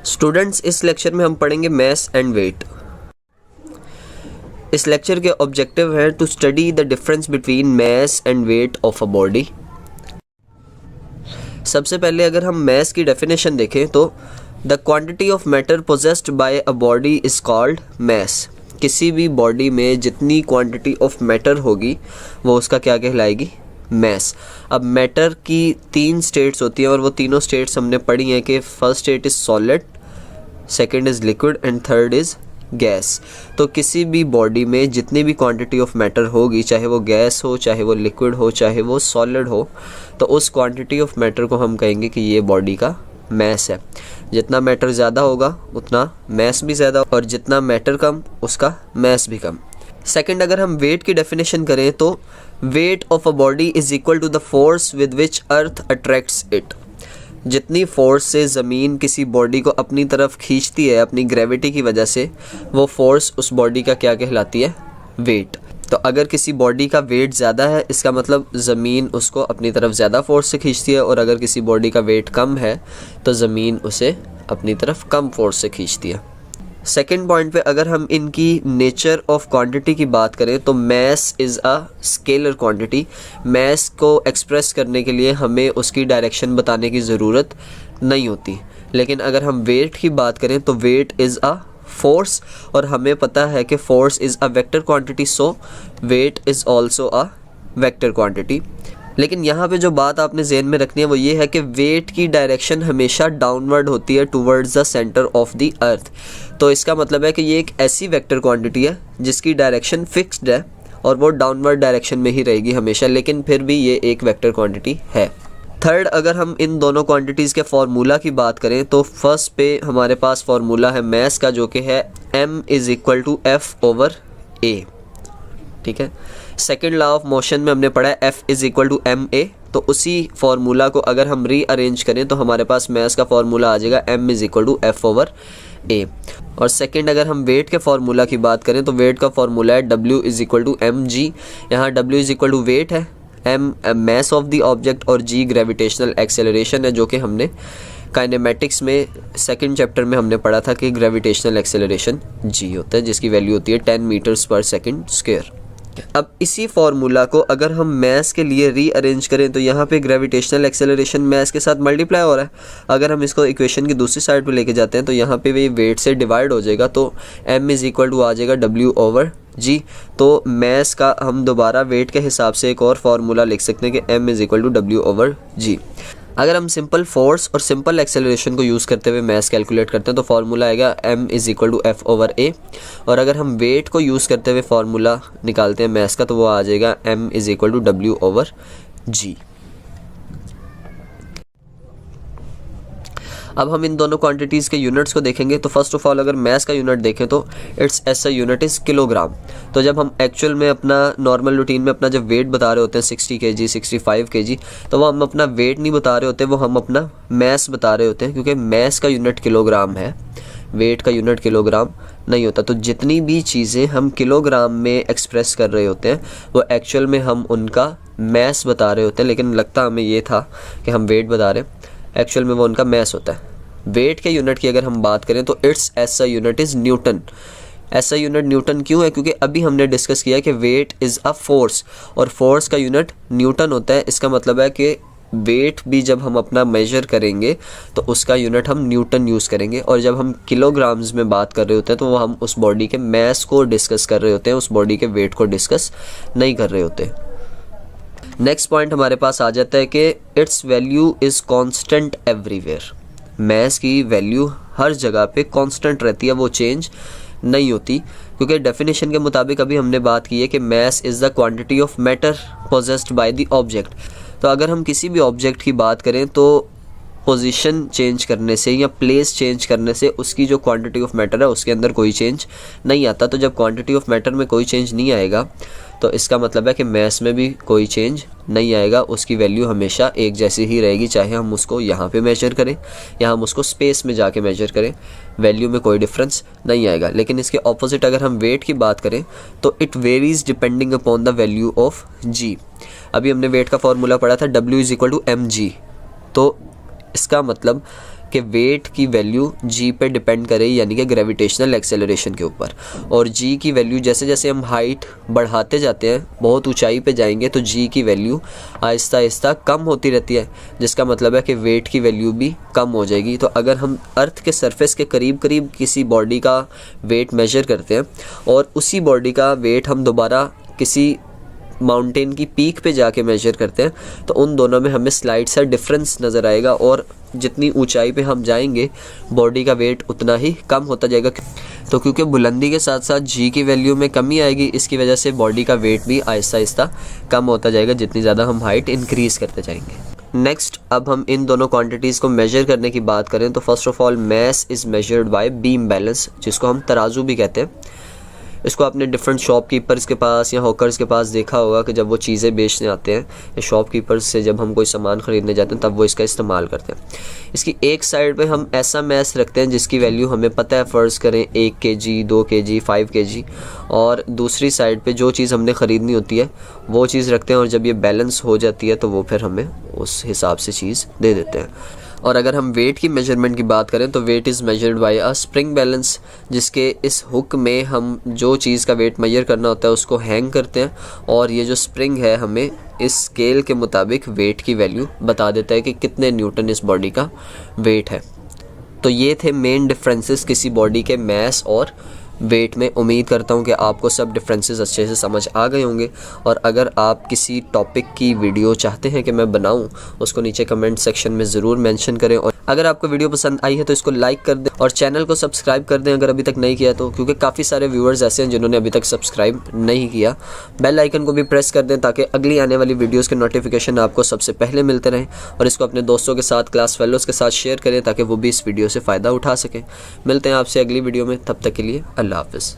Students, इस lecture में हम पढ़ेंगे मास एंड वेट। इस लेक्चर के ऑब्जेक्टिव है to study the difference between mass and weight of a body. सबसे पहले अगर हम मास की डेफिनेशन देखें तो the quantity of matter possessed by a body is called mass. किसी भी बॉडी में जितनी क्वांटिटी ऑफ मैटर होगी वो उसका क्या कहलाएगी? मास। अब मैटर की 3 स्टेट्स होती हैं और वो तीनों स्टेट्स हमने पढ़ी हैं कि first state is solid, second is liquid and third is gas. तो किसी भी बॉडी में जितनी भी क्वांटिटी ऑफ मैटर होगी, चाहे वो गैस हो, चाहे वो लिक्विड हो, चाहे वो सॉलिड हो, तो उस क्वांटिटी ऑफ मैटर को हम कहेंगे कि ये बॉडी का मास है। जितना मैटर ज़्यादा होगा उतना मास भी ज़्यादा, और जितना मैटर कम उसका मास भी कम। सेकंड, अगर हम वेट की डेफिनेशन करें तो weight of a body is equal to the force with which earth attracts it. जितनी फोर्स से ज़मीन किसी बॉडी को अपनी तरफ खींचती है अपनी ग्रेविटी की वजह से, वो फोर्स उस बॉडी का क्या कहलाती है? वेट। तो अगर किसी बॉडी का वेट ज़्यादा है, इसका मतलब ज़मीन उसको अपनी तरफ ज़्यादा फोर्स से खींचती है, और अगर किसी बॉडी का वेट कम है तो ज़मीन उसे अपनी तरफ कम फोर्स से खींचती है। सेकेंड पॉइंट पे अगर हम इनकी नेचर ऑफ क्वांटिटी की बात करें तो mass is a scalar quantity. Mass को एक्सप्रेस करने के लिए हमें उसकी डायरेक्शन बताने की ज़रूरत नहीं होती। लेकिन अगर हम वेट की बात करें तो वेट इज़ अ फोर्स, और हमें पता है कि force is a vector quantity, so weight is also a vector quantity. लेकिन यहाँ पे जो बात आपने ज़हन में रखनी है वो ये है कि वेट की डायरेक्शन हमेशा डाउनवर्ड होती है towards the centre of the earth. तो इसका मतलब है कि ये एक ऐसी वेक्टर क्वांटिटी है जिसकी डायरेक्शन फिक्स्ड है और वो डाउनवर्ड डायरेक्शन में ही रहेगी हमेशा, लेकिन फिर भी ये एक वेक्टर क्वांटिटी है। थर्ड, अगर हम इन दोनों क्वांटिटीज़ के फार्मूला की बात करें तो फर्स्ट पे हमारे पास फार्मूला है मास का, जो कि है m is equal to F/A। ठीक है। सेकेंड लॉ ऑफ मोशन में हमने पढ़ा है F is equal to ma। तो उसी फार्मूला को अगर हम रीअरेंज करें तो हमारे पास मास का फार्मूला आ जाएगा m is equal to F/A। और सेकेंड, अगर हम वेट के फार्मूला की बात करें तो वेट का फार्मूला है W is equal to mg। यहाँ W is equal to weight है, m mass of the object और g ग्रेविटेशनल एक्सेलरेशन है, जो कि हमने काइनेमेटिक्स में सेकंड चैप्टर में हमने पढ़ा था कि ग्रेविटेशनल एक्सेलरेशन g होता है, जिसकी वैल्यू होती है 10 मीटर्स पर सेकंड स्क्वायर। अब इसी फार्मूला को अगर हम मास के लिए रीअरेंज करें तो यहाँ पे ग्रेविटेशनल एक्सेलरेशन मास के साथ मल्टीप्लाई हो रहा है। अगर हम इसको इक्वेशन की दूसरी साइड पे लेके जाते हैं तो यहाँ पे भी वेट से डिवाइड हो जाएगा, तो m इज़ इक्वल टू आ जाएगा W/g। तो मास का हम दोबारा वेट के हिसाब से एक और फार्मूला लिख सकते हैं कि m is equal to W/g। अगर हम सिंपल फोर्स और सिंपल एक्सेलरेशन को यूज़ करते हुए मास कैलकुलेट करते हैं तो फार्मूला आएगा m is equal to F/A। और अगर हम वेट को यूज़ करते हुए फार्मूला निकालते हैं मास का तो वो आ जाएगा m is equal to W/g। अब हम इन दोनों क्वांटिटीज़ के यूनिट्स को देखेंगे। तो फर्स्ट ऑफ ऑल अगर मास का यूनिट देखें तो इट्स ऐसा यूनिट इज़ किलोग्राम। तो जब हम एक्चुअल में अपना नॉर्मल रूटीन में अपना जब वेट बता रहे होते हैं 60 kg 65 kg, तो वो हम अपना वेट नहीं बता रहे होते, वो हम अपना मास बता रहे होते हैं, क्योंकि मास का यूनिट किलोग्राम है, वेट का यूनिट किलोग्राम नहीं होता। तो जितनी भी चीज़ें हम किलोग्राम में एक्सप्रेस कर रहे होते हैं वो एक्चुअल में हम उनका मास बता रहे होते हैं, लेकिन लगता हमें ये था कि हम वेट बता रहे हैं, एक्चुअल में वो उनका मास होता है। वेट के यूनिट की अगर हम बात करें तो इट्स ऐसा यूनिट इज़ न्यूटन। ऐसा यूनिट न्यूटन क्यों है? क्योंकि अभी हमने डिस्कस किया कि वेट इज़ अ फोर्स और फोर्स का यूनिट न्यूटन होता है। इसका मतलब है कि वेट भी जब हम अपना मेजर करेंगे तो उसका यूनिट हम न्यूटन यूज़ करेंगे, और जब हम किलोग्राम्स में बात कर रहे होते हैं तो वो हम उस बॉडी के मास को डिस्कस कर रहे होते हैं, उस बॉडी के वेट को डिस्कस नहीं कर रहे होते। नेक्स्ट पॉइंट हमारे पास आ जाता है कि its value is constant everywhere. Mass की वैल्यू हर जगह पे कांस्टेंट रहती है, वो चेंज नहीं होती, क्योंकि डेफिनेशन के मुताबिक अभी हमने बात की है कि mass is the quantity of matter possessed by the object. तो अगर हम किसी भी ऑब्जेक्ट की बात करें तो पोजीशन चेंज करने से या प्लेस चेंज करने से उसकी जो क्वांटिटी ऑफ मैटर है उसके अंदर कोई चेंज नहीं आता। तो जब क्वांटिटी ऑफ मैटर में कोई चेंज नहीं आएगा तो इसका मतलब है कि मास में भी कोई चेंज नहीं आएगा, उसकी वैल्यू हमेशा एक जैसी ही रहेगी, चाहे हम उसको यहाँ पे मेजर करें या हम उसको स्पेस में जाके मेजर करें, वैल्यू में कोई डिफरेंस नहीं आएगा। लेकिन इसके ऑपोजिट अगर हम वेट की बात करें तो it varies depending upon the value of g। अभी हमने वेट का फॉर्मूला पढ़ा था W is equal to mg। तो इसका मतलब कि वेट की वैल्यू जी पे डिपेंड करे, यानी कि ग्रेविटेशनल एक्सेलरेशन के ऊपर। और जी की वैल्यू जैसे जैसे हम हाइट बढ़ाते जाते हैं, बहुत ऊंचाई पे जाएंगे, तो जी की वैल्यू आहिस्ता आहिस्ता कम होती रहती है, जिसका मतलब है कि वेट की वैल्यू भी कम हो जाएगी। तो अगर हम अर्थ के सरफेस के करीब करीब किसी बॉडी का वेट मेजर करते हैं और उसी बॉडी का वेट हम दोबारा किसी माउंटेन की पीक पे जाके मेजर करते हैं, तो उन दोनों में हमें स्लाइड सा डिफरेंस नज़र आएगा, और जितनी ऊंचाई पे हम जाएंगे बॉडी का वेट उतना ही कम होता जाएगा। तो क्योंकि बुलंदी के साथ साथ जी की वैल्यू में कमी आएगी, इसकी वजह से बॉडी का वेट भी आहिस्ता आहिस्ता कम होता जाएगा जितनी ज़्यादा हम हाइट इंक्रीज़ करते जाएंगे। नेक्स्ट, अब हम इन दोनों क्वांटिटीज़ को मेजर करने की बात करें तो first of all mass is measured by beam balance, जिसको हम तराजू भी कहते हैं। इसको आपने डिफरेंट शॉपकीपर्स के पास या हॉकर्स के पास देखा होगा कि जब वो चीज़ें बेचने आते हैं या शॉपकीपर्स से जब हम कोई सामान ख़रीदने जाते हैं तब वो इसका इस्तेमाल करते हैं। इसकी एक साइड पे हम ऐसा मैस रखते हैं जिसकी वैल्यू हमें पता है, फ़र्ज़ करें 1 kg, 2 kg, 5 kg, और दूसरी साइड पे जो चीज़ हमने ख़रीदनी होती है वो चीज़ रखते हैं, और जब ये बैलेंस हो जाती है तो वो फिर हमें उस हिसाब से चीज़ दे देते हैं। और अगर हम वेट की मेजरमेंट की बात करें तो weight is measured by a spring balance, जिसके इस हुक में हम जो चीज़ का वेट मेजर करना होता है उसको हैंग करते हैं, और ये जो स्प्रिंग है हमें इस स्केल के मुताबिक वेट की वैल्यू बता देता है कि कितने न्यूटन इस बॉडी का वेट है। तो ये थे मेन डिफरेंसेस किसी बॉडी के मैस और वेट में। उम्मीद करता हूँ कि आपको सब डिफरेंसेस अच्छे से समझ आ गए होंगे, और अगर आप किसी टॉपिक की वीडियो चाहते हैं कि मैं बनाऊँ, उसको नीचे कमेंट सेक्शन में ज़रूर मेंशन करें। और अगर आपको वीडियो पसंद आई है तो इसको लाइक कर दें और चैनल को सब्सक्राइब कर दें अगर अभी तक नहीं किया तो, क्योंकि काफ़ी सारे व्यूअर्स ऐसे हैं जिन्होंने अभी तक सब्सक्राइब नहीं किया। बेल आइकन को भी प्रेस कर दें ताकि अगली आने वाली वीडियोज़ के नोटिफिकेशन आपको सबसे पहले मिलते रहें, और इसको अपने दोस्तों के साथ, क्लास फेलोज़ के साथ शेयर करें ताकि वो भी इस वीडियो से फ़ायदा उठा सकें। मिलते हैं आपसे अगली वीडियो में, तब तक के लिए अल्लाह हाफ़िज़।